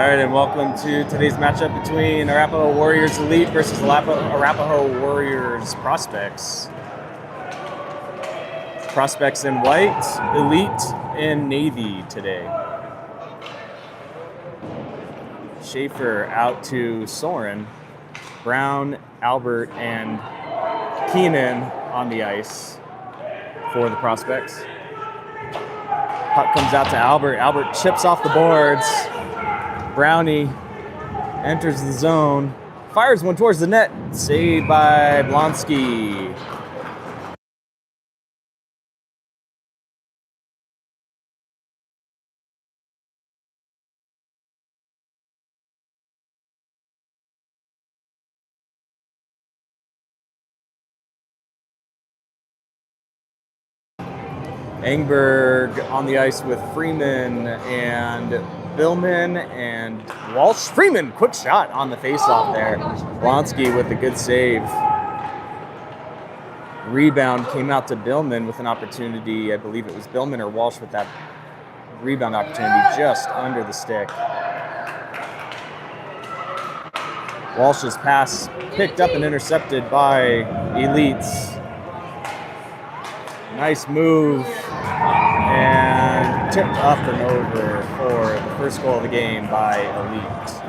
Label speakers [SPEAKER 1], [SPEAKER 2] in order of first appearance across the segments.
[SPEAKER 1] right, and welcome to today's matchup between Arapahoe Warriors Elite versus Arapahoe Warriors Prospects. Prospects in white, Elite in navy today. Schaefer out to Soren. Brown, Albert, and Keenan on the ice for the Prospects. Puck comes out to Albert. Albert chips off the boards. Brownie enters the zone, fires one towards the net, saved by Blonsky. Engberg on the ice with Freeman and Billman and Walsh. Freeman, quick shot on the faceoff there. Blonsky with a good save. Rebound came out to Billman with an opportunity. I believe it was Billman or Walsh with that rebound opportunity just under the stick. Walsh's pass picked up and intercepted by Elites. Nice move, and tipped up and over for the first goal of the game by Elite.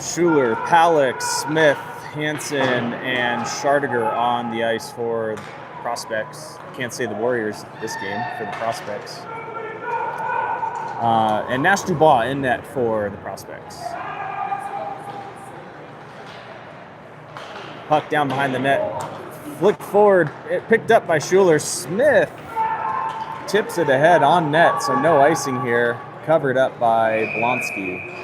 [SPEAKER 1] Schuler, Palek, Smith, Hansen, and Schardiger on the ice for the Prospects. Can't say the Warriors this game for the Prospects. And Nash Dubois in net for the Prospects. Puck down behind the net. Flicked forward, it picked up by Schuler. Smith tips it ahead on net, so no icing here. Covered up by Blonsky.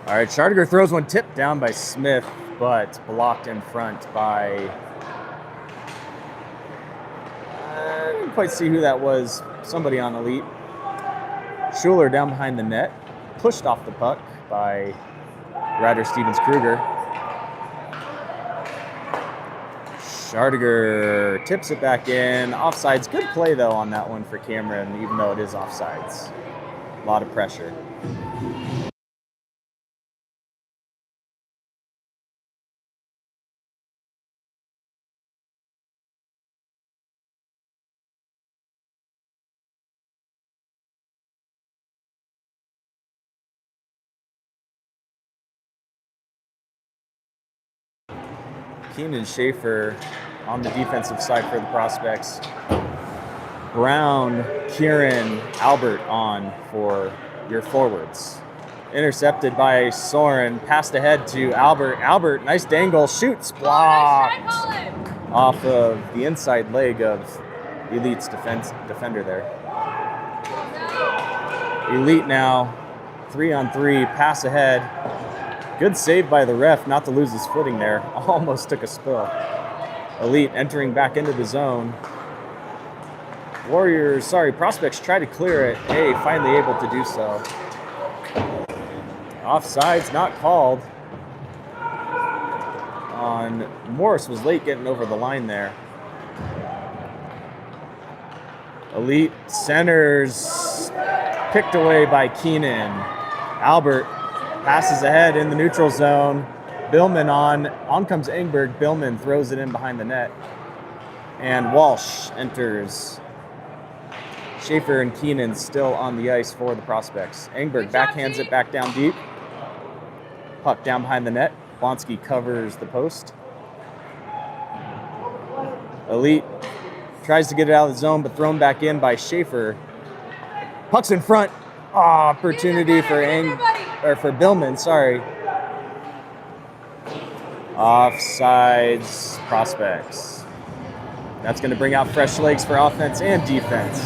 [SPEAKER 1] All right, Schardiger throws one tipped down by Smith, but blocked in front by... I didn't quite see who that was. Somebody on Elite. Schuler down behind the net, pushed off the puck by Ryder Stevens-Kruger. Schardiger tips it back in. Offsides. Good play, though, on that one for Cameron, even though it is offsides. A lot of pressure. Keenan Schaefer on the defensive side for the Prospects. Brown, Kieran, Albert on for your forwards. Intercepted by Soren, passed ahead to Albert. Albert, nice dangle, shoots, blocked off of the inside leg of Elite's defender there. Elite now, 3-on-3, pass ahead. Good save by the ref not to lose his footing there. Almost took a spill. Elite entering back into the zone. Prospects try to clear it. Hey, finally able to do so. Offsides not called. Morris was late getting over the line there. Elite centers picked away by Keenan. Albert passes ahead in the neutral zone. Billman on comes Engberg. Billman throws it in behind the net. And Walsh enters. Schaefer and Keenan still on the ice for the Prospects. Engberg backhands it back down deep. Puck down behind the net. Blonsky covers the post. Elite tries to get it out of the zone, but thrown back in by Schaefer. Puck's in front. Oh, opportunity for Billman, sorry. Offsides prospects. That's going to bring out fresh legs for offense and defense.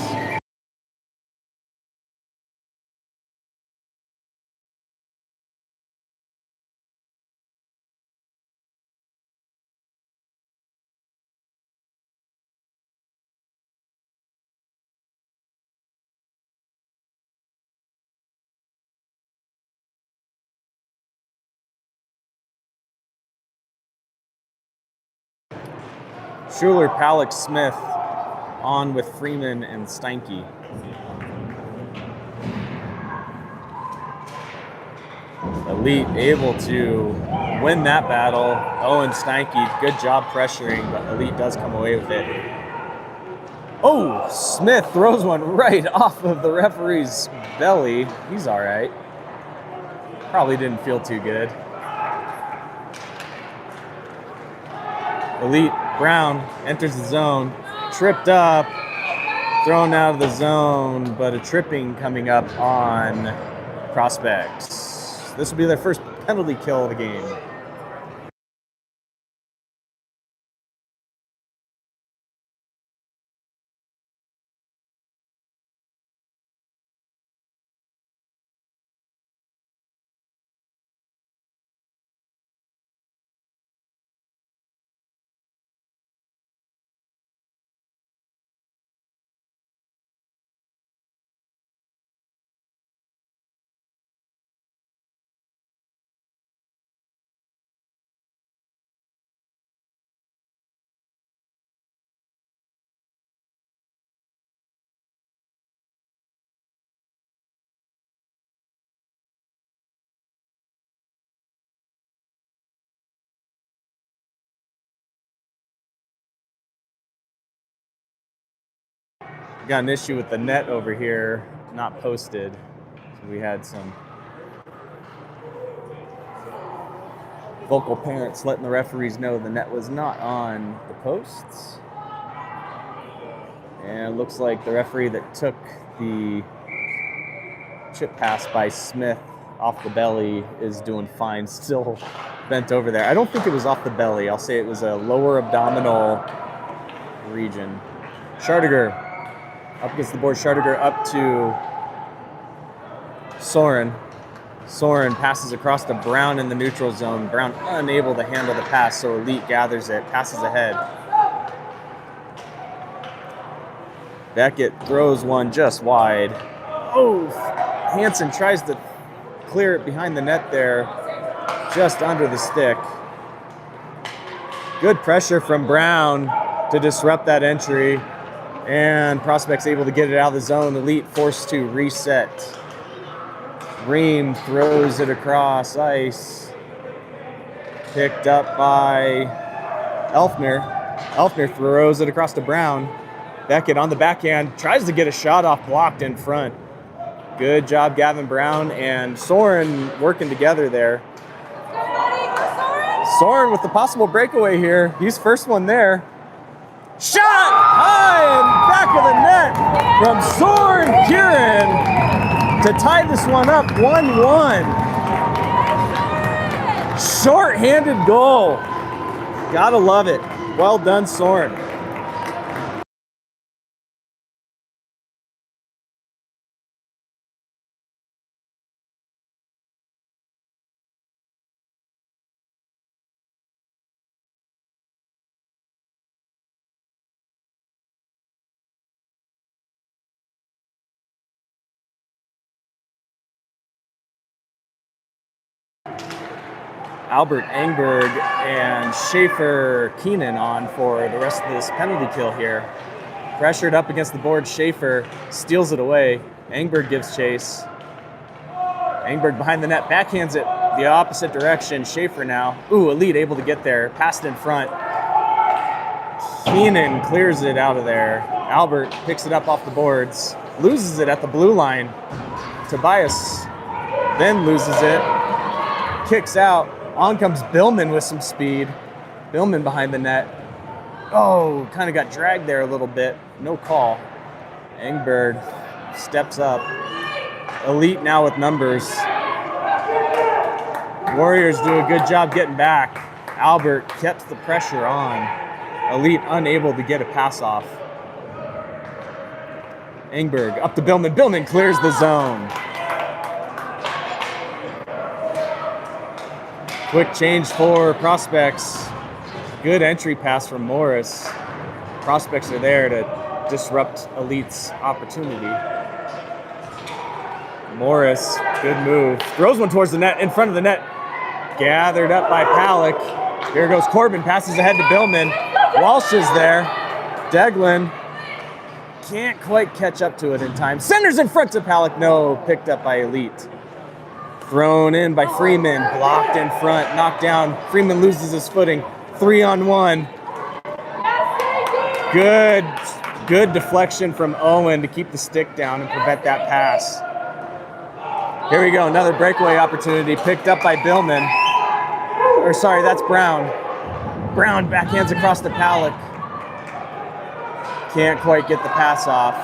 [SPEAKER 1] Schuler, Palak, Smith on with Freeman and Steinke. Elite able to win that battle. Owen Steinke, good job pressuring, but Elite does come away with it. Oh, Smith throws one right off of the referee's belly. He's all right. Probably didn't feel too good. Elite, Brown enters the zone, tripped up, thrown out of the zone, but a tripping coming up on prospects. This will be their first penalty kill of the game. Got an issue with the net over here, not posted. So we had some vocal parents letting the referees know the net was not on the posts. And it looks like the referee that took the chip pass by Smith off the belly is doing fine, still bent over there. I don't think it was off the belly. I'll say it was a lower abdominal region. Schardiger up against the board. Schardiger up to Soren. Soren passes across to Brown in the neutral zone. Brown unable to handle the pass, so Elite gathers it, passes ahead. Beckett throws one just wide. Oh, Hansen tries to clear it behind the net there, just under the stick. Good pressure from Brown to disrupt that entry, and prospects able to get it out of the zone. Elite forced to reset. Ream throws it across ice. Picked up by Elfner. Elfner throws it across to Brown. Beckett on the backhand, tries to get a shot off, blocked in front. Good job, Gavin Brown and Soren working together there. Soren with the possible breakaway here. He's first one there. Shot high and back of the net from Soren Kieran to tie this one up 1-1. Short-handed goal. Gotta love it. Well done, Soren. Albert Engberg and Schaefer Keenan on for the rest of this penalty kill here. Pressured up against the board, Schaefer steals it away. Engberg gives chase. Engberg behind the net, backhands it the opposite direction. Schaefer now. Ooh, Elite able to get there. Passed in front. Keenan clears it out of there. Albert picks it up off the boards. Loses it at the blue line. Tobias then loses it. Kicks out. On comes Billman with some speed. Billman behind the net. Oh, kind of got dragged there a little bit. No call. Engberg steps up. Elite now with numbers. Warriors do a good job getting back. Albert kept the pressure on. Elite unable to get a pass off. Engberg up to Billman. Billman clears the zone. Quick change for Prospects. Good entry pass from Morris. Prospects are there to disrupt Elite's opportunity. Morris, good move. Throws one towards the net, in front of the net. Gathered up by Palick. Here goes Corbin, passes ahead to Billman. Walsh is there. Deglin can't quite catch up to it in time. Centers in front to Palick. No, picked up by Elite. Thrown in by Freeman. Blocked in front. Knocked down. Freeman loses his footing. 3-on-1. Good deflection from Owen to keep the stick down and prevent that pass. Here we go. Another breakaway opportunity picked up by Billman. Or sorry, that's Brown. Brown backhands across to Palick. Can't quite get the pass off.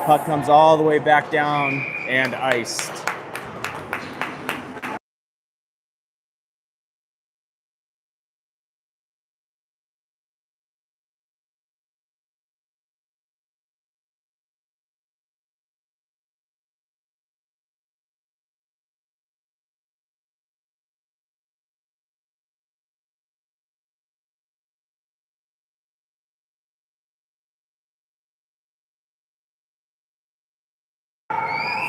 [SPEAKER 1] Puck comes all the way back down and iced.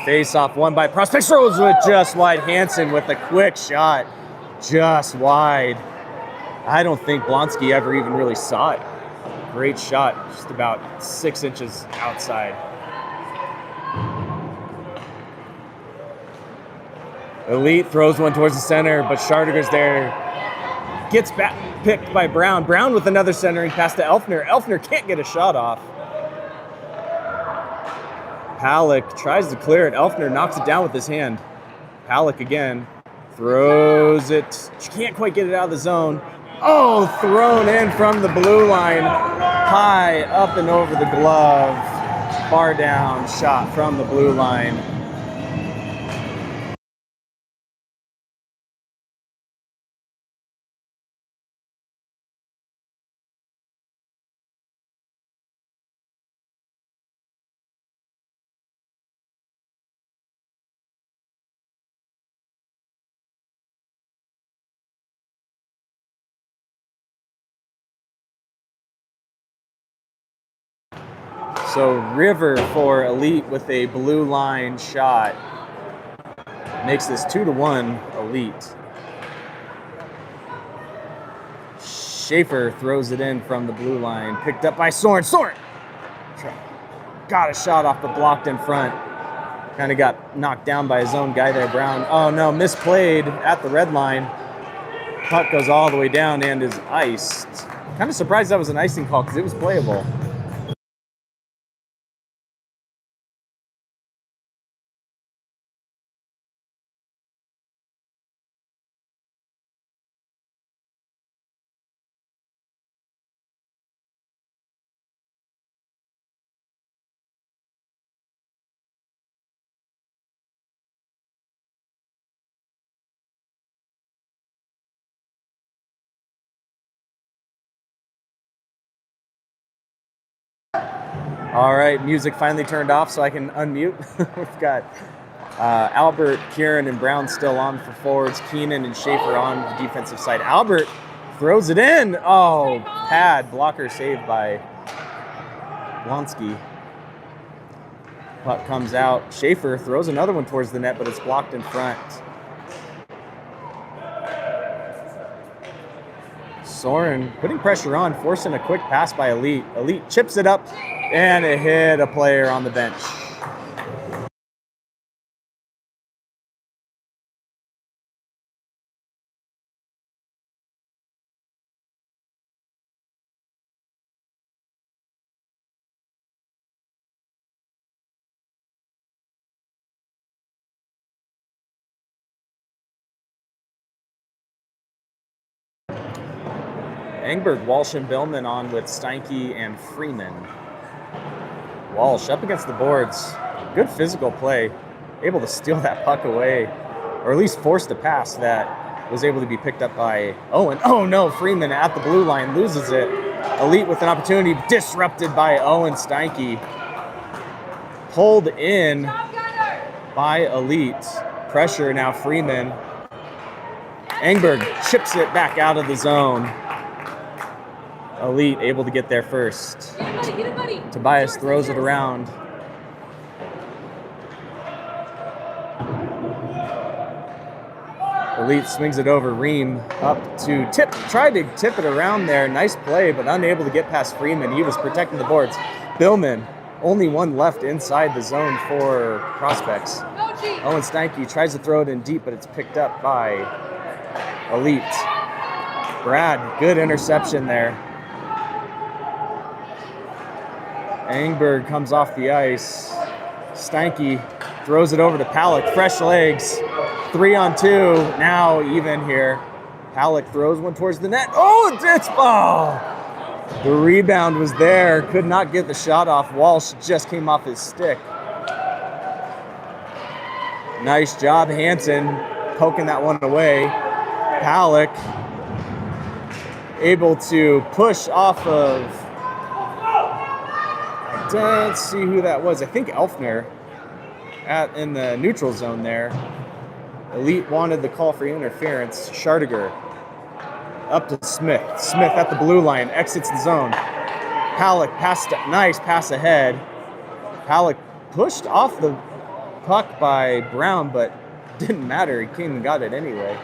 [SPEAKER 1] Face off won by Prospects. Throws with just wide. Hansen with a quick shot. Just wide. I don't think Blonsky ever even really saw it. Great shot. Just about 6 inches outside. Elite throws one towards the center, but Schardiger's there. Gets back, picked by Brown. Brown with another centering pass to Elfner. Elfner can't get a shot off. Palick tries to clear it. Elfner knocks it down with his hand. Palick again. Throws it. Can't quite get it out of the zone. Oh, thrown in from the blue line. High up and over the glove. Far down shot from the blue line. So River for Elite with a blue line shot. Makes this 2-1 Elite. Schaefer throws it in from the blue line. Picked up by Soren. Soren! Got a shot off, but blocked in front. Kind of got knocked down by his own guy there, Brown. Oh no, misplayed at the red line. Puck goes all the way down and is iced. Kind of surprised that was an icing call because it was playable. All right, music finally turned off so I can unmute. We've got Albert, Kieran, and Brown still on for forwards. Keenan and Schaefer on the defensive side. Albert throws it in. Oh, pad. Blocker saved by Blonsky. Puck comes out. Schaefer throws another one towards the net, but it's blocked in front. Soren putting pressure on, forcing a quick pass by Elite. Elite chips it up, and it hit a player on the bench. Engberg, Walsh, and Billman on with Steinke and Freeman. Walsh up against the boards. Good physical play. Able to steal that puck away, or at least force the pass that was able to be picked up by Owen. Oh no, Freeman at the blue line loses it. Elite with an opportunity, disrupted by Owen Steinke. Pulled in by Elite. Pressure now, Freeman. Engberg chips it back out of the zone. Elite able to get there first. Tobias throws it around. Elite swings it over. Ream up to tip. Tried to tip it around there. Nice play, but unable to get past Freeman. He was protecting the boards. Billman, only one left inside the zone for Prospects. Owen Steinke tries to throw it in deep, but it's picked up by Elite. Brad, good interception there. Engberg comes off the ice. Steinke throws it over to Palak. Fresh legs. 3-on-2. Now even here. Palak throws one towards the net. Oh, it's ball. The rebound was there. Could not get the shot off. Walsh just came off his stick. Nice job, Hansen, poking that one away. Palak able to push off of, I don't see who that was. I think Elfner in the neutral zone there. Elite wanted the call for interference. Schardiger up to Smith. Smith at the blue line, exits the zone. Palak passed, nice pass ahead. Palak pushed off the puck by Brown, but didn't matter. He came and got it anyway.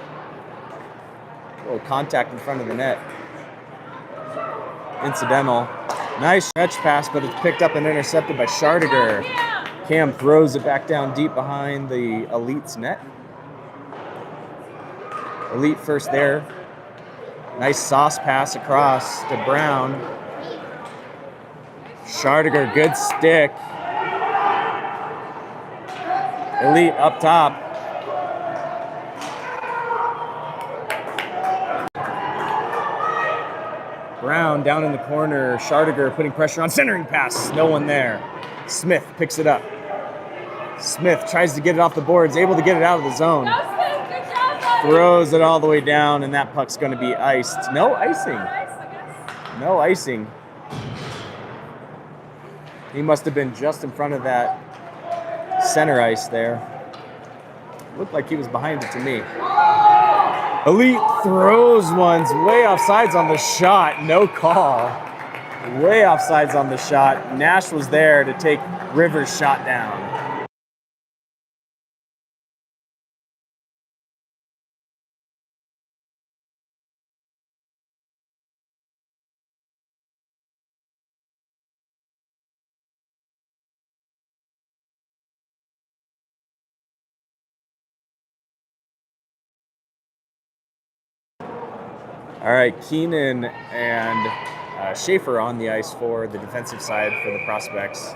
[SPEAKER 1] A little contact in front of the net. Incidental. Nice stretch pass, but it's picked up and intercepted by Schardiger. Cam throws it back down deep behind the Elite's net. Elite first there. Nice sauce pass across to Brown. Schardiger, good stick. Elite up top. Brown down in the corner. Schardiger putting pressure on, centering pass. No one there. Smith picks it up. Smith tries to get it off the boards, able to get it out of the zone. Throws it all the way down, and that puck's going to be iced. No icing. No icing. He must have been just in front of that center ice there. Looked like he was behind it to me. Elite throws ones way offsides on the shot. No call. Way offsides on the shot. Nash was there to take Rivers' shot down. All right, Keenan and Schaefer on the ice for the defensive side for the Prospects.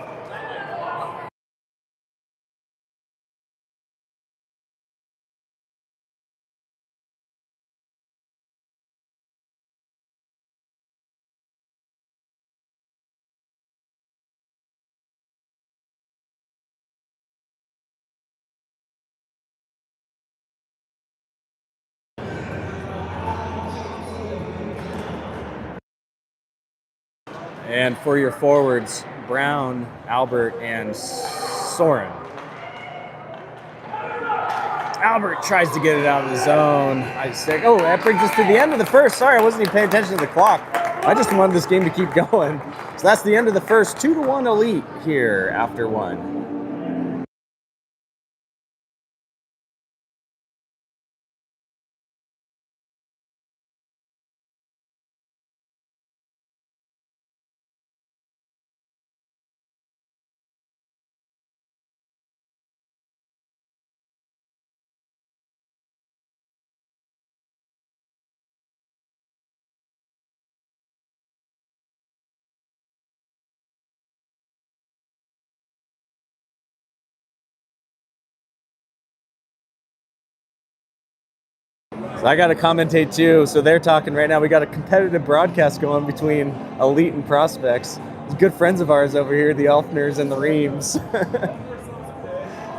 [SPEAKER 1] And for your forwards, Brown, Albert, and Soren. Albert tries to get it out of the zone. Oh, that brings us to the end of the first. Sorry, I wasn't even paying attention to the clock. I just wanted this game to keep going. So that's the end of the first. 2-1 Elite here after one. So I got to commentate too. So they're talking right now. We got a competitive broadcast going between Elite and Prospects. Good friends of ours over here, the Elfners and the Reams.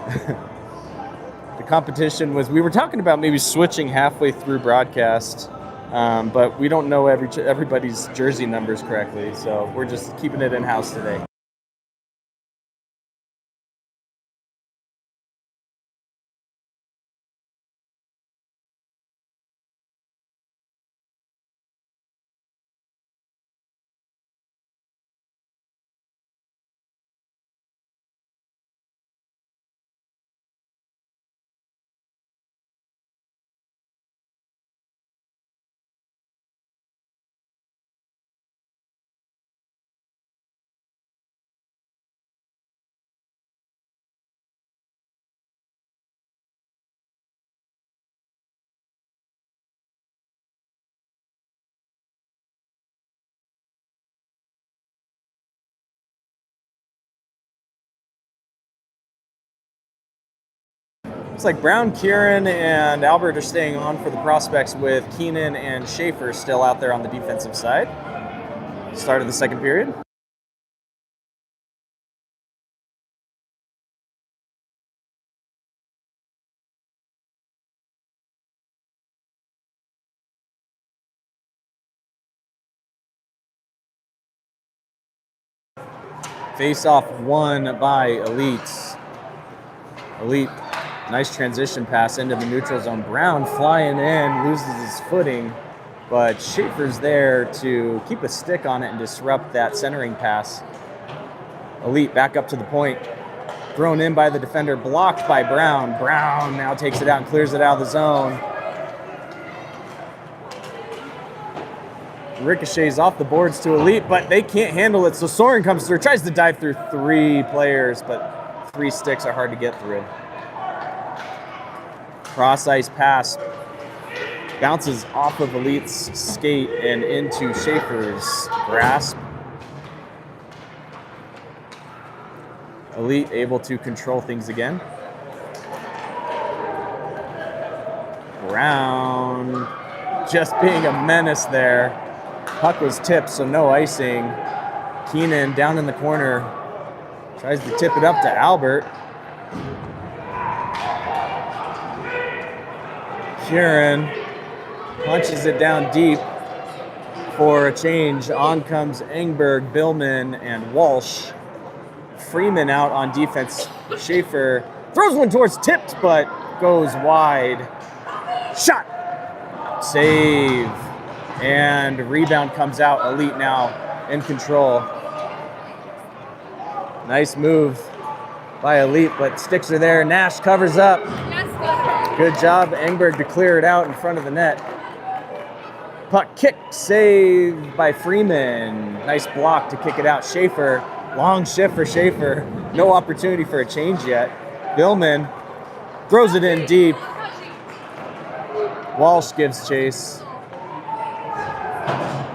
[SPEAKER 1] The competition was, we were talking about maybe switching halfway through broadcast, but we don't know everybody's jersey numbers correctly, so we're just keeping it in-house today. Looks like Brown, Kieran, and Albert are staying on for the prospects, with Keenan and Schaefer still out there on the defensive side. Start of the second period. Face-off won by Elite. Elite, nice transition pass into the neutral zone. Brown flying in, loses his footing, but Schaefer's there to keep a stick on it and disrupt that centering pass. Elite back up to the point. Thrown in by the defender, blocked by Brown. Brown now takes it out and clears it out of the zone. Ricochets off the boards to Elite, but they can't handle it, so Soren comes through, tries to dive through 3 players, but 3 sticks are hard to get through. Cross-ice pass bounces off of Elite's skate and into Schaefer's grasp. Elite able to control things again. Brown just being a menace there. Puck was tipped, so no icing. Keenan down in the corner tries to tip it up to Albert. Kieran punches it down deep for a change. On comes Engberg, Billman, and Walsh. Freeman out on defense. Schaefer throws one towards tipped, but goes wide. Shot. Save. And rebound comes out. Elite now in control. Nice move by Elite, but sticks are there. Nash covers up. Good job, Engberg, to clear it out in front of the net. Puck kick, saved by Freeman. Nice block to kick it out. Schaefer, long shift for Schaefer. No opportunity for a change yet. Billman throws it in deep. Walsh gives chase.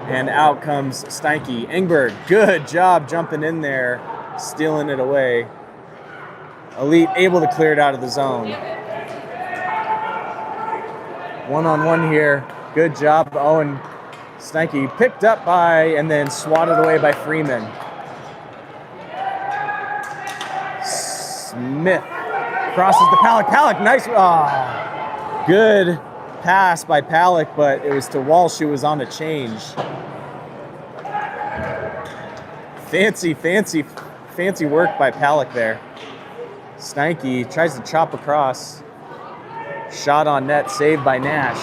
[SPEAKER 1] And out comes Steinke. Engberg, good job jumping in there, stealing it away. Elite able to clear it out of the zone. One-on-one here. Good job, Owen. Steinke picked up by and then swatted away by Freeman. Smith crosses the Palak. Palak, nice. Oh, good pass by Palak, but it was to Walsh, who was on a change. Fancy work by Palak there. Steinke tries to chop across. Shot on net, saved by Nash.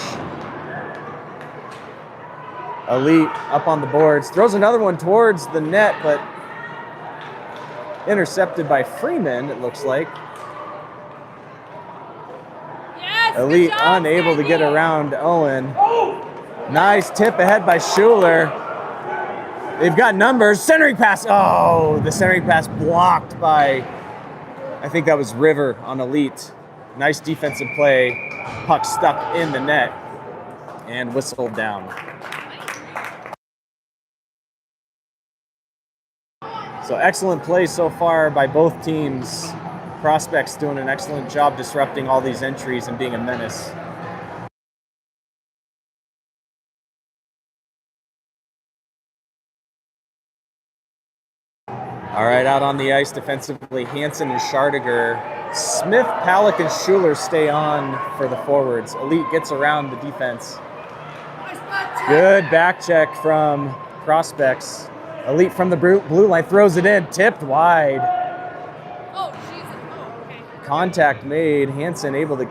[SPEAKER 1] Elite up on the boards. Throws another one towards the net, but intercepted by Freeman, it looks like. Yes, Elite job, unable to get around Owen. Nice tip ahead by Schuler. They've got numbers. Centering pass. Oh, the centering pass blocked by, I think that was River on Elite. Nice defensive play. Puck stuck in the net and whistled down. So excellent play so far by both teams. Prospects doing an excellent job disrupting all these entries and being a menace. All right, out on the ice defensively, Hansen and Schardiger. Smith, Palick, and Schuler stay on for the forwards. Elite gets around the defense. Good back check from Prospects. Elite from the blue line throws it in, tipped wide.
[SPEAKER 2] Oh, Jesus. Oh, okay.
[SPEAKER 1] Contact made. Hansen able to.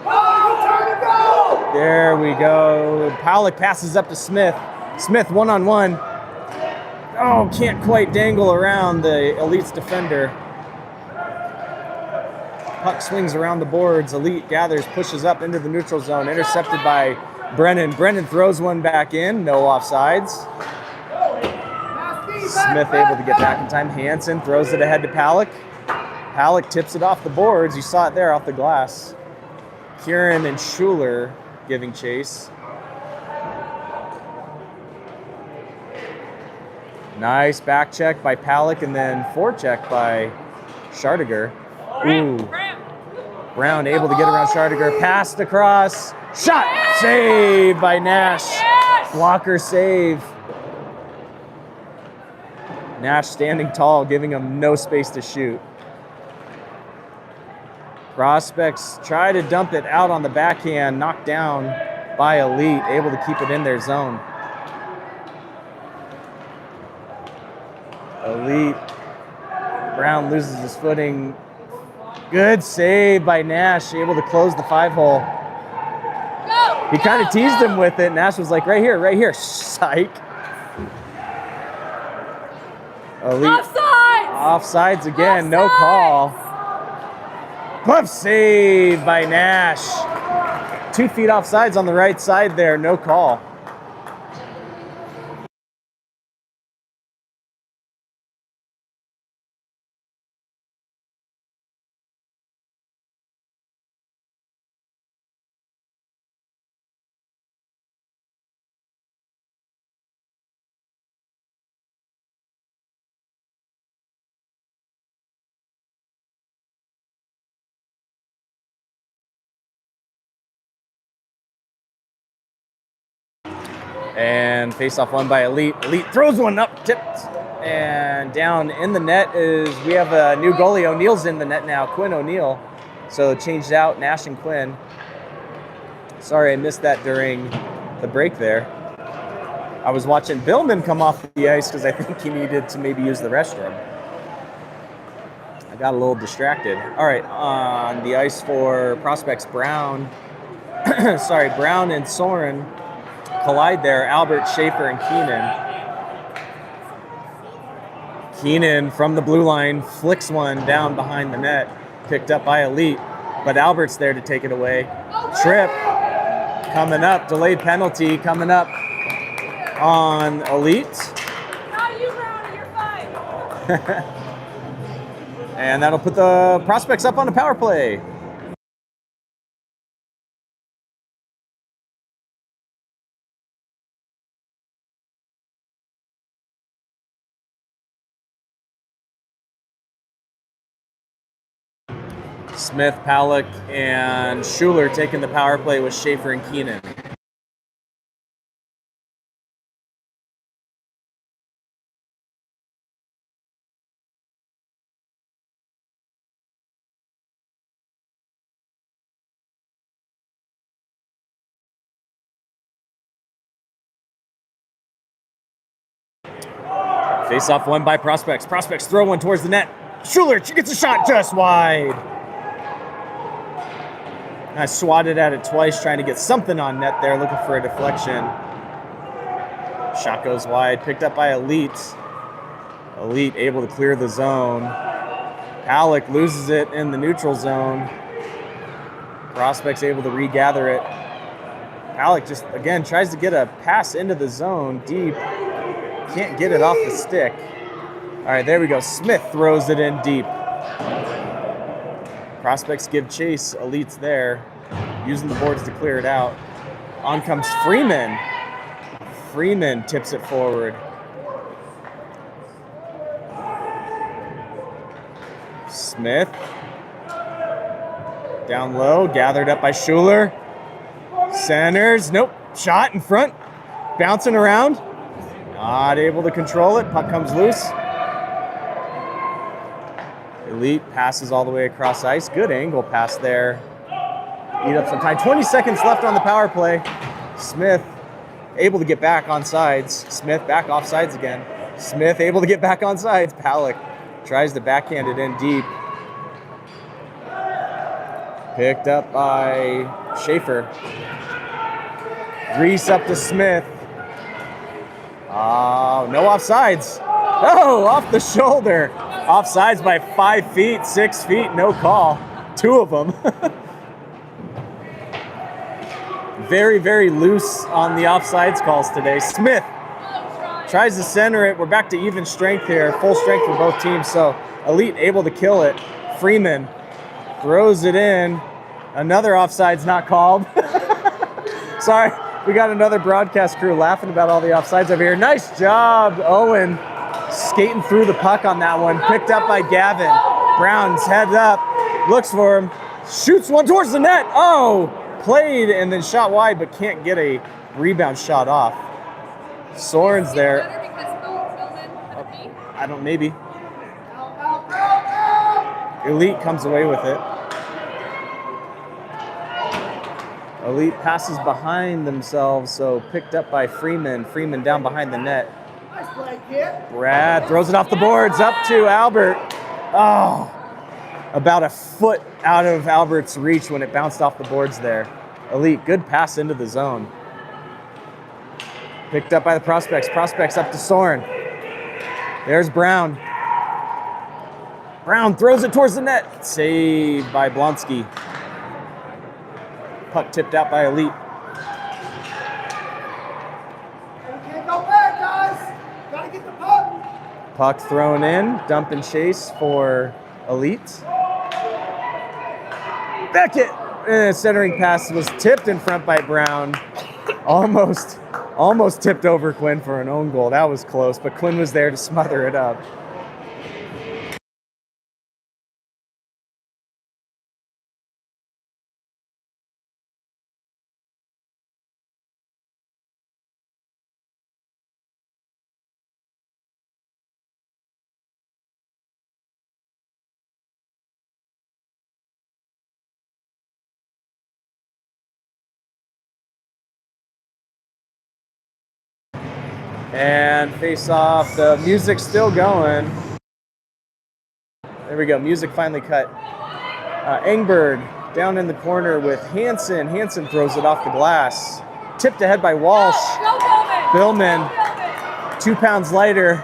[SPEAKER 1] There we go. Palick passes up to Smith. Smith one-on-one. Oh, can't quite dangle around the Elite's defender. Puck swings around the boards. Elite gathers, pushes up into the neutral zone. Intercepted by Brennan. Brennan throws one back in. No offsides. Smith able to get back in time. Hansen throws it ahead to Palick. Palick tips it off the boards. You saw it there off the glass. Kieran and Schuler giving chase. Nice back check by Palick and then forecheck by Schardiger. Ooh. Brown able to get around Schardiger. Passed across. Shot! Save by Nash. Blocker save. Nash standing tall, giving him no space to shoot. Prospects try to dump it out on the backhand, knocked down by Elite, able to keep it in their zone. Elite. Brown loses his footing. Good save by Nash, able to close the 5-hole. He kind of teased him with it. Nash was like, right here, psych. Elite. Offsides again, no call. Glove save by Nash. 2 feet offsides on the right side there, no call. And face-off won by Elite. Elite throws one up, tipped, and down in the net is, we have a new goalie. O'Neill's in the net now, Quinn O'Neill. So changed out Nash and Quinn. Sorry, I missed that during the break there. I was watching Billman come off the ice because I think he needed to maybe use the restroom. I got a little distracted. All right, on the ice for Prospects, Brown. Brown and Soren collide there. Albert, Schaefer, and Keenan. Keenan from the blue line flicks one down behind the net. Picked up by Elite, but Albert's there to take it away. Trip coming up. Delayed penalty coming up on Elite.
[SPEAKER 2] Not you, Brownie. You're fine.
[SPEAKER 1] And that'll put the Prospects up on a power play. Smith, Palick, and Schuler taking the power play with Schaefer and Keenan. Face-off won by Prospects. Prospects throw one towards the net. Schuler, she gets a shot just wide. I swatted at it twice, trying to get something on net there, looking for a deflection. Shot goes wide, picked up by Elite. Elite able to clear the zone. Palick loses it in the neutral zone. Prospects able to regather it. Palick just, again, tries to get a pass into the zone deep. Can't get it off the stick. All right, there we go. Smith throws it in deep. Prospects give chase. Elite's there, using the boards to clear it out. On comes Freeman. Freeman tips it forward. Smith. Down low, gathered up by Schuler. Centers, nope, shot in front. Bouncing around. Not able to control it, puck comes loose. Elite passes all the way across ice. Good angle pass there. Eat up some time. 20 seconds left on the power play. Smith able to get back on sides. Smith back off sides again. Smith able to get back on sides. Palick tries to backhand it in deep. Picked up by Schaefer. Reese up to Smith. No offsides. Oh, off the shoulder. Offsides by 5 feet, 6 feet, no call. 2 of them. Very, very loose on the offsides calls today. Smith tries to center it. We're back to even strength here. Full strength for both teams. So Elite able to kill it. Freeman throws it in. Another offside's not called. Sorry, we got another broadcast crew laughing about all the offsides over here. Nice job, Owen, skating through the puck on that one. Picked up by Gavin. Brown's head up, looks for him, shoots one towards the net. Oh, played and then shot wide, but can't get a rebound shot off. Soren's there. I don't, maybe. Elite comes away with it. Elite passes behind themselves, so picked up by Freeman. Freeman down behind the net. Brad throws it off the boards, up to Albert. Oh, about a foot out of Albert's reach when it bounced off the boards there. Elite, good pass into the zone. Picked up by the Prospects. Prospects up to Soren. There's Brown. Brown throws it towards the net. Saved by Blonsky. Puck tipped out by Elite.
[SPEAKER 3] Can't go back, guys. Gotta get the puck.
[SPEAKER 1] Puck thrown in. Dump and chase for Elite. Beckett. Centering pass was tipped in front by Brown. Almost tipped over Quinn for an own goal. That was close, but Quinn was there to smother it up. And face off, the music's still going. There we go, music finally cut. Engberg down in the corner with Hansen. Hansen throws it off the glass. Tipped ahead by Walsh. Billman, 2 pounds lighter,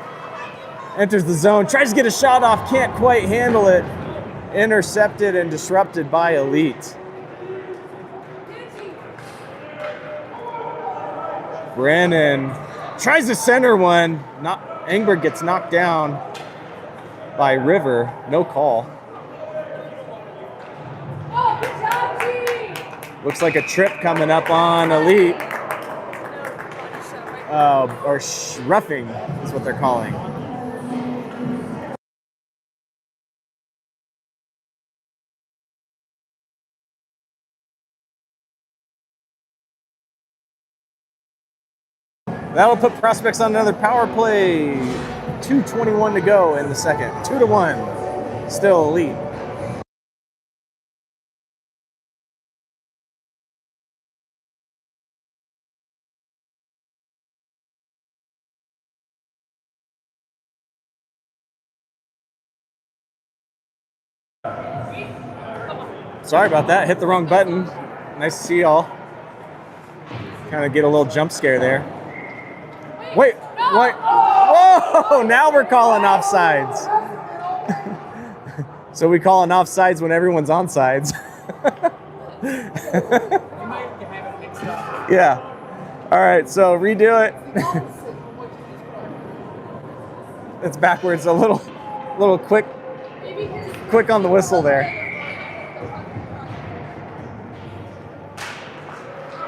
[SPEAKER 1] enters the zone. Tries to get a shot off, can't quite handle it. Intercepted and disrupted by Elite. Brennan tries to center one. Engberg gets knocked down by River. No call. Looks like a trip coming up on Elite. Or roughing is what they're calling. That'll put Prospects on another power play. 2:21 to go in the second. 2-1. Still Elite. Sorry about that. Hit the wrong button. Nice to see y'all. Kind of get a little jump scare there. Wait, what? Whoa, now we're calling offsides. So we call an offsides when everyone's on sides. Yeah. All right, so redo it. It's backwards, a little quick on the whistle there.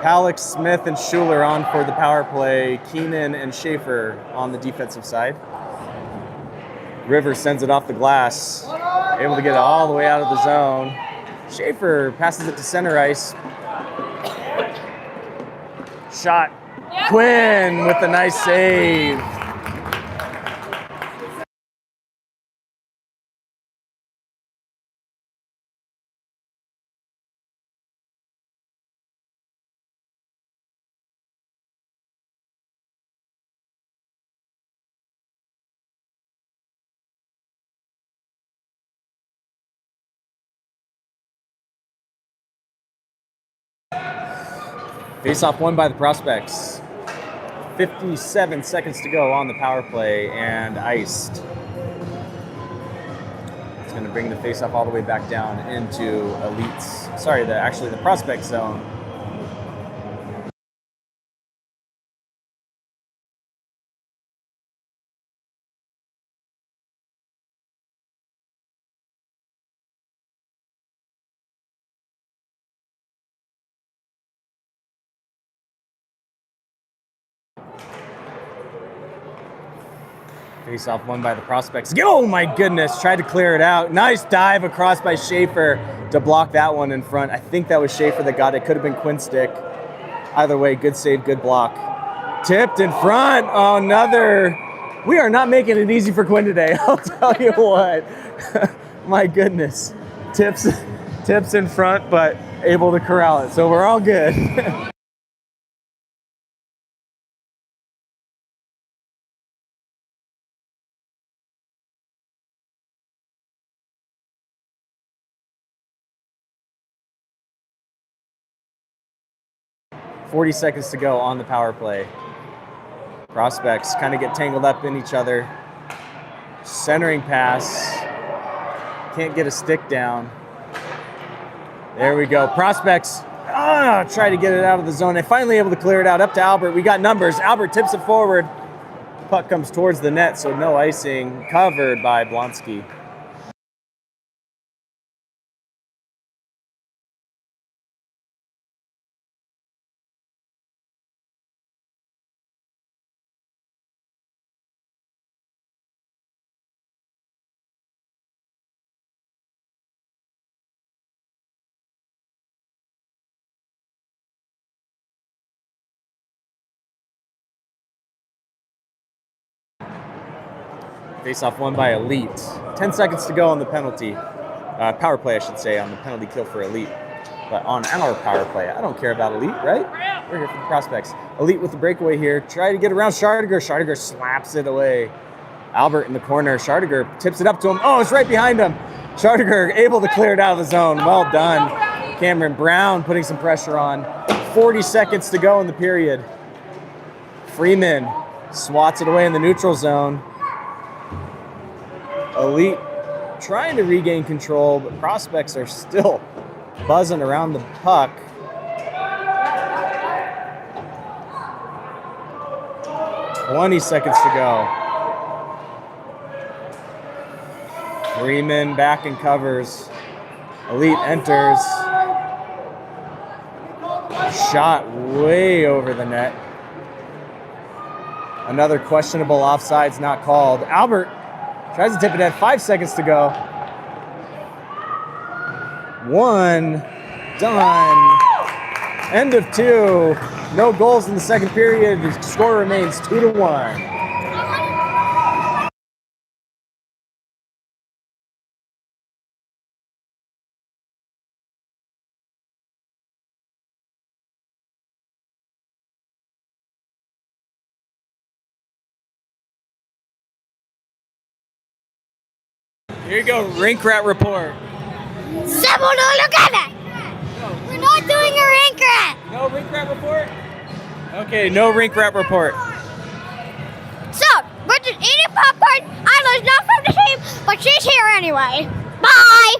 [SPEAKER 1] Palick, Smith, and Schuler on for the power play. Keenan and Schaefer on the defensive side. Rivers sends it off the glass. Able to get it all the way out of the zone. Schaefer passes it to center ice. Shot. Quinn with a nice save. Face-off won by the Prospects. 57 seconds to go on the power play and iced. It's going to bring the face-off all the way back down into Elite's, actually the Prospect zone. Face-off won by the Prospects. Oh my goodness, tried to clear it out. Nice dive across by Schaefer to block that one in front. I think that was Schaefer that got it. Could have been Quinstick. Either way, good save, good block. Tipped in front. Oh, another. We are not making it easy for Quinn today, I'll tell you what. My goodness. Tips in front, but able to corral it. So we're all good. 40 seconds to go on the power play. Prospects kind of get tangled up in each other. Centering pass. Can't get a stick down. There we go. Prospects try to get it out of the zone. They're finally able to clear it out. Up to Albert. We got numbers. Albert tips it forward. Puck comes towards the net, so no icing. Covered by Blonsky. Face-off won by Elite. 10 seconds to go on the penalty. Power play, I should say, on the penalty kill for Elite. But on our power play, I don't care about Elite, right? We're here for the Prospects. Elite with the breakaway here. Try to get around Schardiger. Schardiger slaps it away. Albert in the corner. Schardiger tips it up to him. Oh, it's right behind him. Schardiger able to clear it out of the zone. Well done. Cameron Brown putting some pressure on. 40 seconds to go in the period. Freeman swats it away in the neutral zone. Elite trying to regain control, but Prospects are still buzzing around the puck. "20 seconds to go. Freeman back and covers. Elite enters. Shot way over the net. Another questionable offside's not called. Albert tries to tip it at 5 seconds to go. One, done. End of two. No goals in the second period. The score remains 2-1. Here you go, Rink Rat report.
[SPEAKER 4] Sebo, no, look at that. We're not doing a rink rat.
[SPEAKER 1] No Rink Rat report? Okay, no Rink Rat report.
[SPEAKER 4] So, we're just eating popcorn. Isla's not from the team, but she's here anyway. Bye.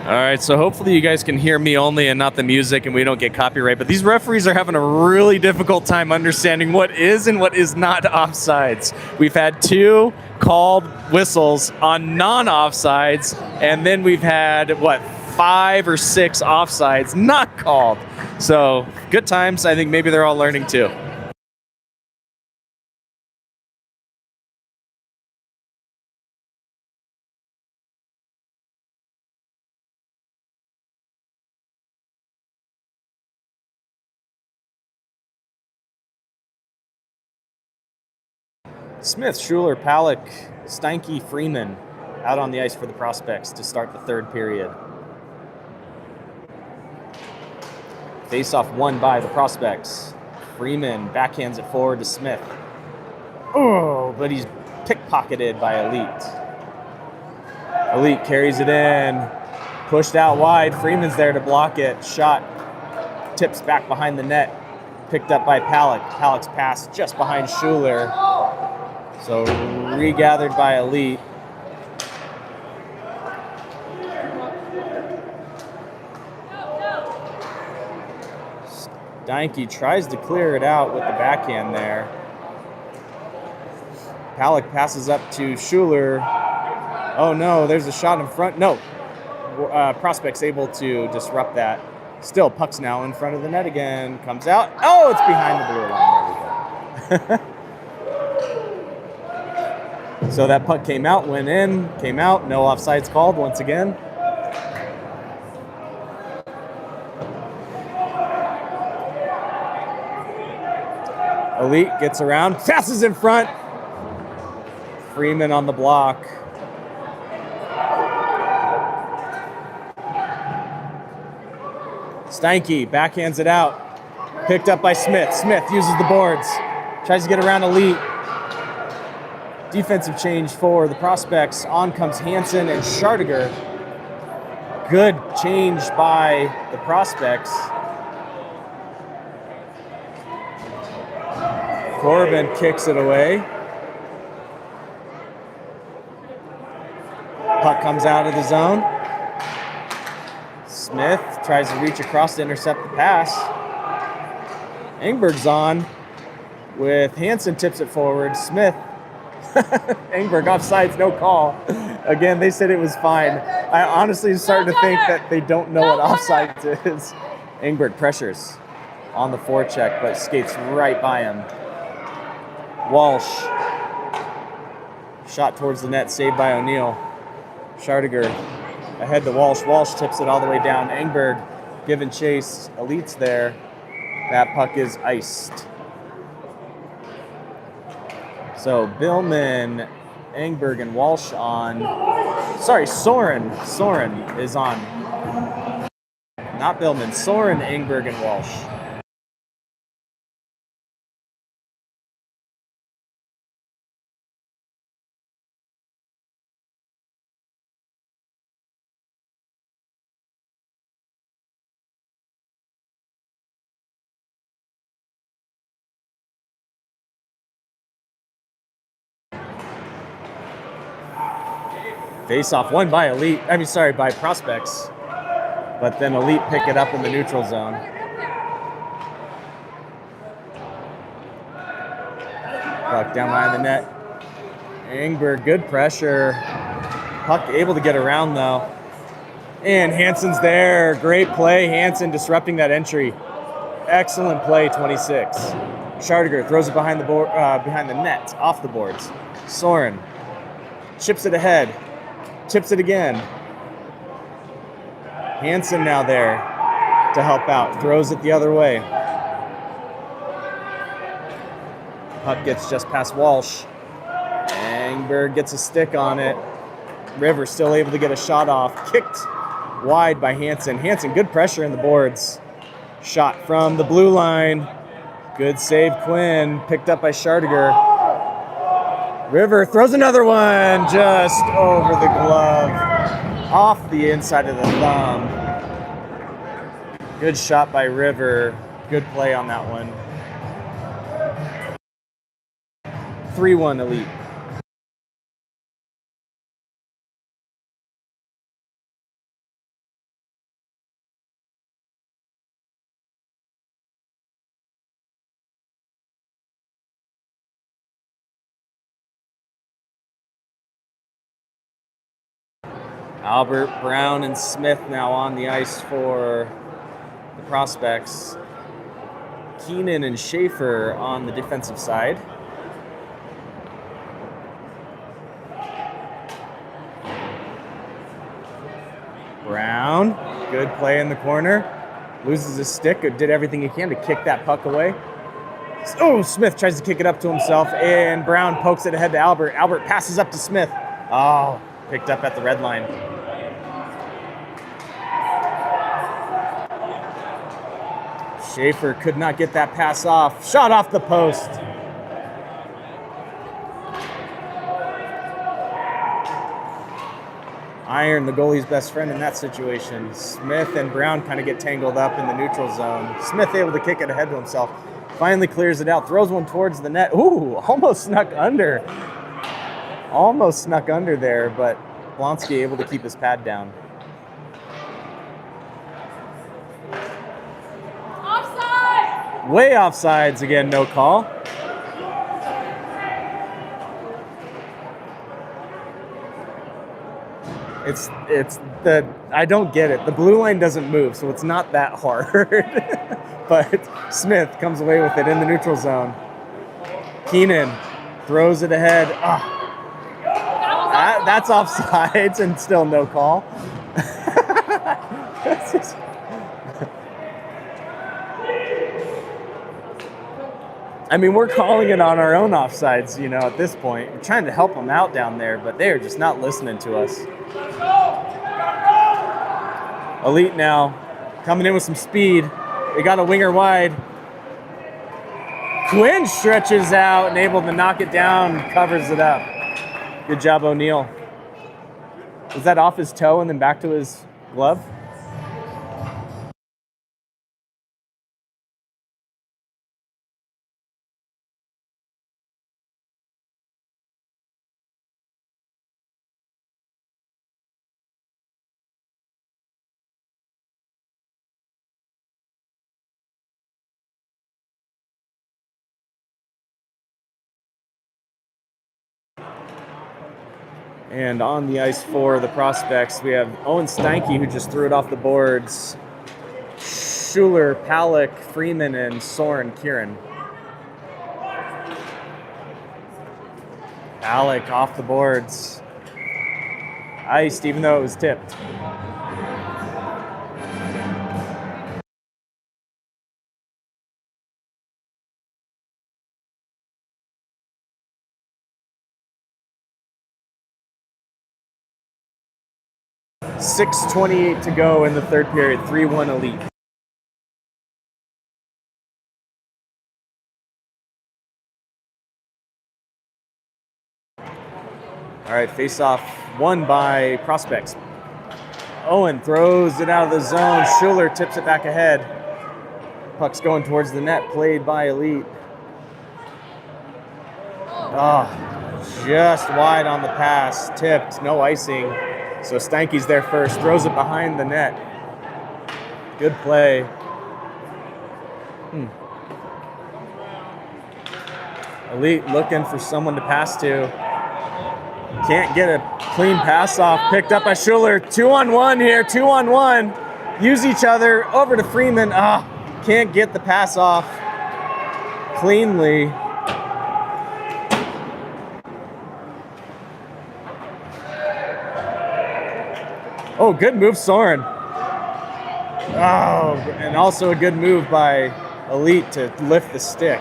[SPEAKER 1] All right, so hopefully you guys can hear me only and not the music and we don't get copyright, but these referees are having a really difficult time understanding what is and what is not offsides. We've had 2 called whistles on non-offsides, and then we've had, 5 or 6 offsides not called. So good times. I think maybe they're all learning too. Smith, Schuler, Palick, Steinke, Freeman out on the ice for the Prospects to start the third period. Face-off won by the Prospects. Freeman backhands it forward to Smith. Oh, but he's pickpocketed by Elite. Elite carries it in, pushed out wide. Freeman's there to block it. Shot tips back behind the net, picked up by Palick. Palick's pass just behind Schuler. So regathered by Elite. Steinke tries to clear it out with the backhand there. Palick passes up to Schuler. Oh no, there's a shot in front. No, Prospect's able to disrupt that. Still, puck's now in front of the net again. Comes out. Oh, it's behind the blue line. There we go. So that puck came out, went in, came out. No offsides called once again. Elite gets around, passes in front. Freeman on the block. Steinke backhands it out. Picked up by Smith. Smith uses the boards. Tries to get around Elite. Defensive change for the Prospects. On comes Hansen and Schardiger. Good change by the Prospects. Corbin kicks it away. Puck comes out of the zone. Smith tries to reach across to intercept the pass. Engberg's on with Hansen, tips it forward. Smith. Engberg offsides, no call. Again, they said it was fine. I honestly am starting to think that they don't know what offsides is. Engberg pressures on the forecheck, but skates right by him. Walsh. Shot towards the net, saved by O'Neill. Schardiger ahead to Walsh. Walsh tips it all the way down. Engberg giving chase. Elite's there. That puck is iced. So Billman, Engberg, and Walsh on. Sorry, Soren. Soren is on. Not Billman. Soren, Engberg, and Walsh. Face-off won by Elite. By Prospects. But then Elite pick it up in the neutral zone. Puck down behind the net. Engberg, good pressure. Puck able to get around though. And Hansen's there. Great play. Hansen disrupting that entry. Excellent play, 26. Schardiger throws it behind the board, behind the net, off the boards. Soren chips it ahead. Tips it again. Hansen now there to help out. Throws it the other way. Puck gets just past Walsh. Engberg gets a stick on it. River still able to get a shot off. Kicked wide by Hansen. Hansen, good pressure in the boards. Shot from the blue line. Good save, Quinn. Picked up by Schardiger. River throws another one just over the glove, off the inside of the thumb. Good shot by River. Good play on that one. 3-1 Elite. Albert, Brown, and Smith now on the ice for the Prospects. Keenan and Schaefer on the defensive side. Brown, good play in the corner. Loses his stick, did everything he can to kick that puck away. Oh, Smith tries to kick it up to himself, and Brown pokes it ahead to Albert. Albert passes up to Smith. Oh, picked up at the red line. Schaefer could not get that pass off. Shot off the post. Iron, the goalie's best friend in that situation. Smith and Brown kind of get tangled up in the neutral zone. Smith able to kick it ahead to himself. Finally clears it out, throws one towards the net. Ooh, almost snuck under. Almost snuck under there, but Blonsky able to keep his pad down.
[SPEAKER 2] Offside!
[SPEAKER 1] Way offsides again, no call. It's the, I don't get it. The blue line doesn't move, so it's not that hard. But Smith comes away with it in the neutral zone. Keenan throws it ahead. That's offsides and still no call. I mean, we're calling it on our own offsides, you know, at this point. We're trying to help them out down there, but they are just not listening to us. Elite now coming in with some speed. They got a winger wide. Quinn stretches out and able to knock it down, covers it up. Good job, O'Neill. Was that off his toe and then back to his glove? And on the ice for the prospects, we have Owen Steinke, who just threw it off the boards. Schuler, Palick, Freeman, and Soren Kieran. Palick off the boards. Iced, even though it was tipped. .6:28 to go in the third period, 3-1 Elite. All right, face-off won by Prospects. Owen throws it out of the zone. Schuler tips it back ahead. Puck's going towards the net, played by Elite. Oh, just wide on the pass, tipped, no icing. So Steinke's there first, throws it behind the net. Good play. Elite looking for someone to pass to. Can't get a clean pass off. Picked up by Schuler. 2-on-1 here, 2-on-1. Use each other, over to Freeman. Can't get the pass off cleanly. Oh, good move, Soren. Oh, and also a good move by Elite to lift the stick.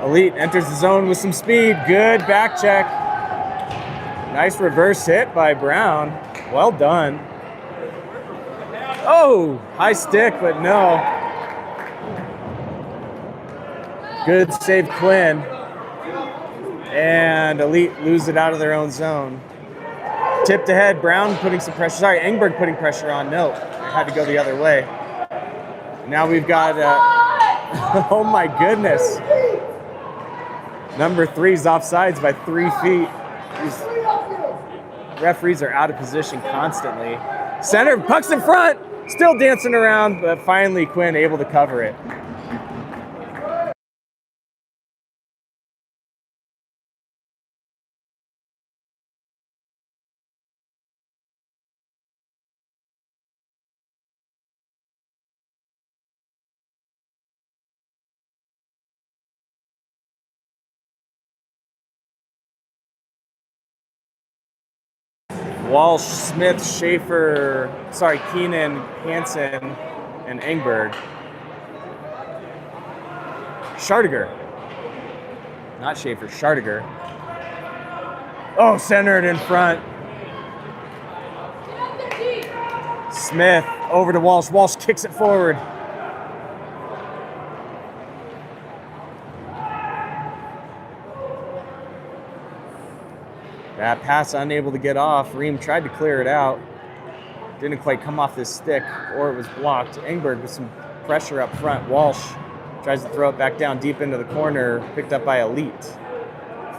[SPEAKER 1] Elite enters the zone with some speed. Good back check. Nice reverse hit by Brown. Well done. Oh, high stick, but no. Good save, Quinn. And Elite lose it out of their own zone. Tipped ahead, Brown putting some pressure. Sorry, Engberg putting pressure on. No, it had to go the other way. Now we've got, oh my goodness. Number 3's offsides by 3 feet. These referees are out of position constantly. Center, puck's in front, still dancing around, but finally Quinn able to cover it. Walsh, Smith, Schaefer, Keenan, Hansen, and Engberg. Schardiger. Not Schaefer, Schardiger. Oh, centered in front. Smith over to Walsh. Walsh kicks it forward. That pass unable to get off. Ream tried to clear it out. Didn't quite come off this stick, or it was blocked. Engberg with some pressure up front. Walsh tries to throw it back down deep into the corner, picked up by Elite.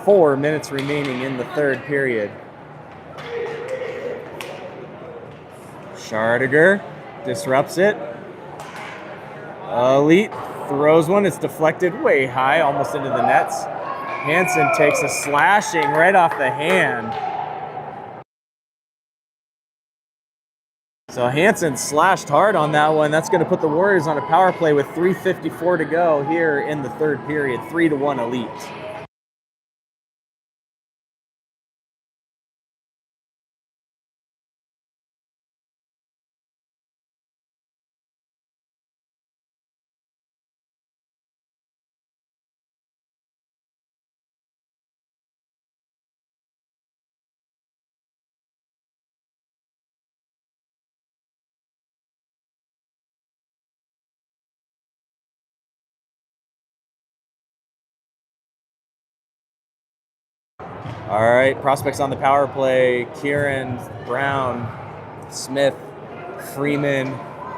[SPEAKER 1] 4 minutes remaining in the third period. Schardiger disrupts it. Elite throws one. It's deflected way high, almost into the nets. Hansen takes a slashing right off the hand. So Hansen slashed hard on that one. That's going to put the Warriors on a power play with 3:54 to go here in the third period. 3-1 Elite. All right, prospects on the power play. Kieran, Brown, Smith, Freeman,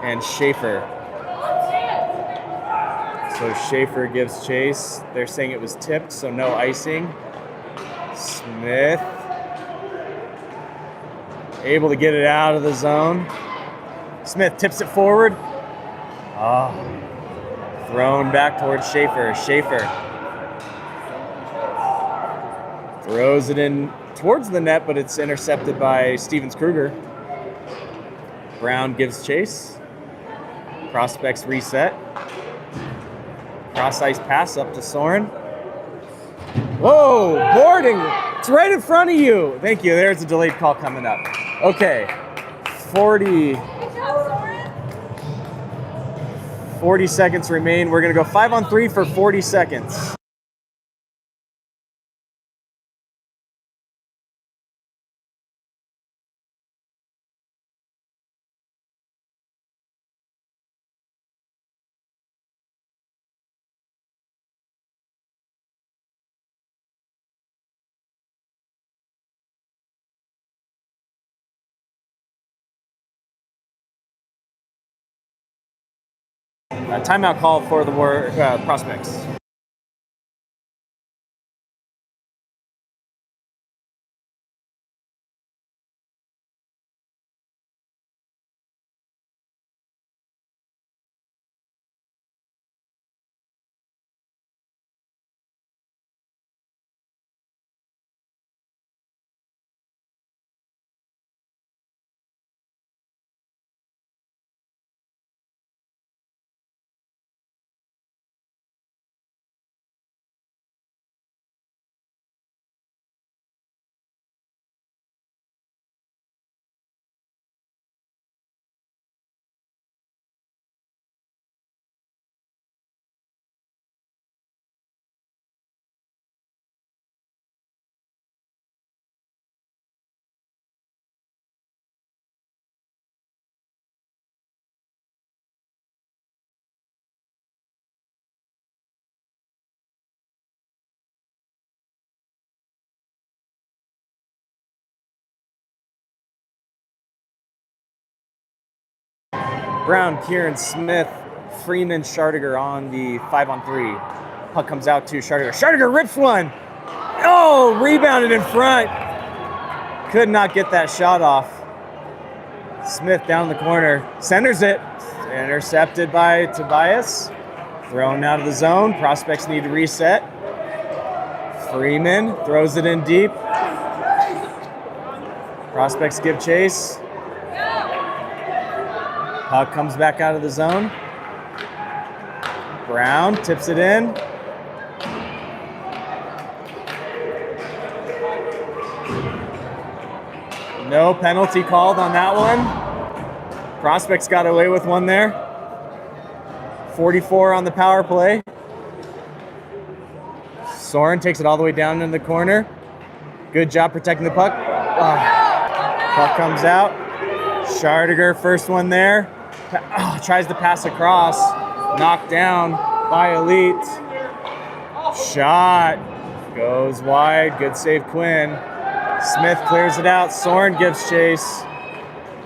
[SPEAKER 1] and Schaefer. So Schaefer gives chase. They're saying it was tipped, so no icing. Smith able to get it out of the zone. Smith tips it forward. Thrown back towards Schaefer. Schaefer throws it in towards the net, but it's intercepted by Stevens-Kruger. Brown gives chase. Prospects reset. Cross-ice pass up to Soren. Whoa, boarding. It's right in front of you. Thank you. There's a delayed call coming up. Okay, 40 seconds remain. We're going to go 5-on-3 for 40 seconds. Timeout call for the prospects. Brown, Kieran, Smith, Freeman, Schardiger on the 5-on-3. Puck comes out to Schardiger. Schardiger rips one. Oh, rebounded in front. Could not get that shot off. Smith down the corner. Centers it. Intercepted by Tobias. Thrown out of the zone. Prospects need to reset. Freeman throws it in deep. Prospects give chase. Puck comes back out of the zone. Brown tips it in. No penalty called on that one. Prospects got away with one there. 44 on the power play. Soren takes it all the way down in the corner. Good job protecting the puck. Puck comes out. Schardiger, first one there. Tries to pass across. Knocked down by Elite. Shot. Goes wide. Good save, Quinn. Smith clears it out. Soren gives chase.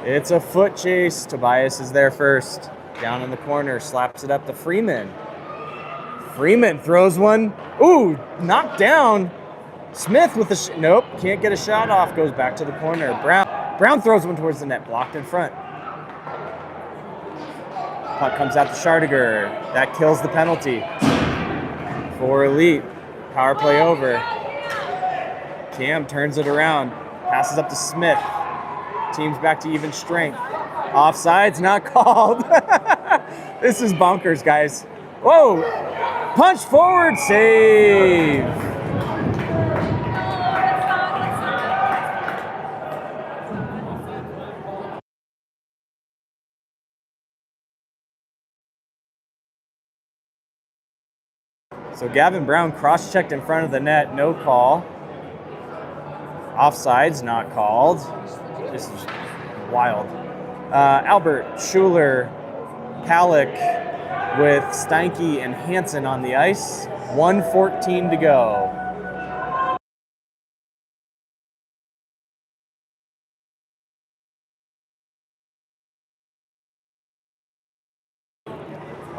[SPEAKER 1] It's a foot chase. Tobias is there first. Down in the corner. Slaps it up to Freeman. Freeman throws one. Ooh, knocked down. Smith with the nope, can't get a shot off. Goes back to the corner. Brown throws one towards the net. Blocked in front. Puck comes out to Schardiger. That kills the penalty for Elite. Power play over. Cam turns it around. Passes up to Smith. Team's back to even strength. Offside's not called. This is bonkers, guys. Whoa! Punch forward, save. So Gavin Brown cross-checked in front of the net, no call. Offside's not called. This is wild. Albert, Schuler, Palick with Steinke and Hansen on the ice. 1:14 to go.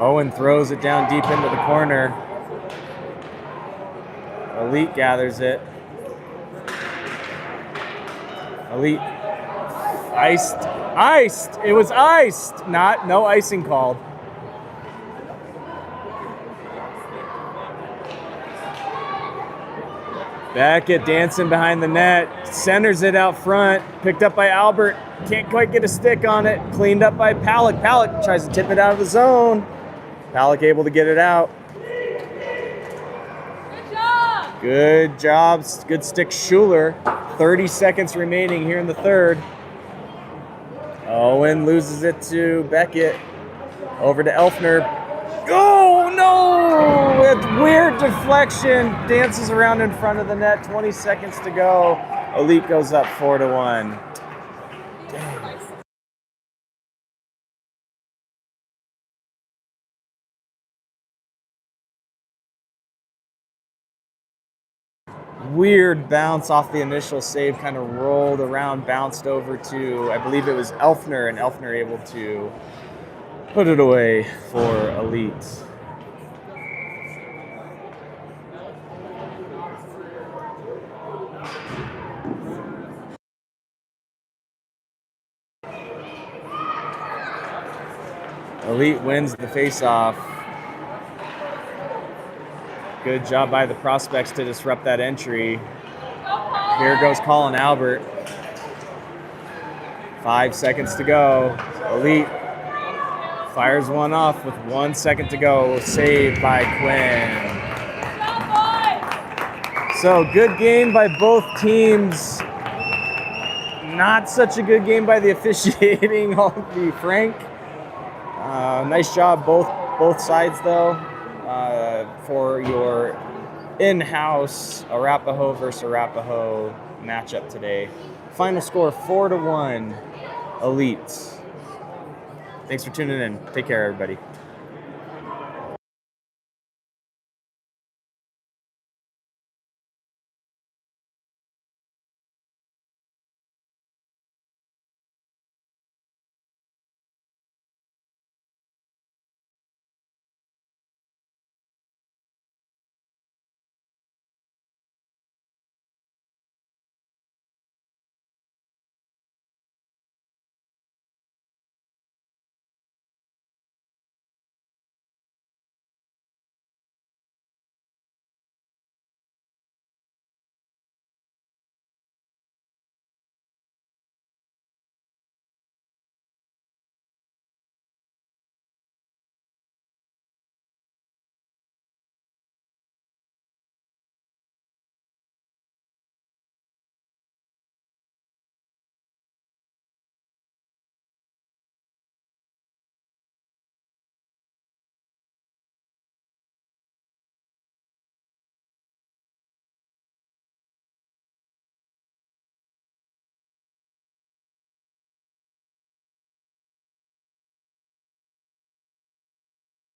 [SPEAKER 1] Owen throws it down deep into the corner. Elite gathers it. Elite iced. It was iced. No icing called. Beckett dancing behind the net. Centers it out front. Picked up by Albert. Can't quite get a stick on it. Cleaned up by Palick. Palick tries to tip it out of the zone. Palick able to get it out. Good job. Good stick, Schuler. 30 seconds remaining here in the third. Owen loses it to Beckett. Over to Elfner. Oh, no! With weird deflection. Dances around in front of the net. 20 seconds to go. Elite goes up 4-1. Dang. Weird bounce off the initial save, kind of rolled around, bounced over to, I believe it was Elfner, and Elfner able to put it away for Elite. Elite wins the faceoff. Good job by the prospects to disrupt that entry. Here goes Colin Albert. 5 seconds to go. Elite fires one off with 1 second to go. Saved by Quinn. So good game by both teams. Not such a good game by the officiating, I'll be frank. Nice job both sides though. For your in-house Arapahoe versus Arapahoe matchup today. Final score 4-1 Elite. Thanks for tuning in. Take care, everybody.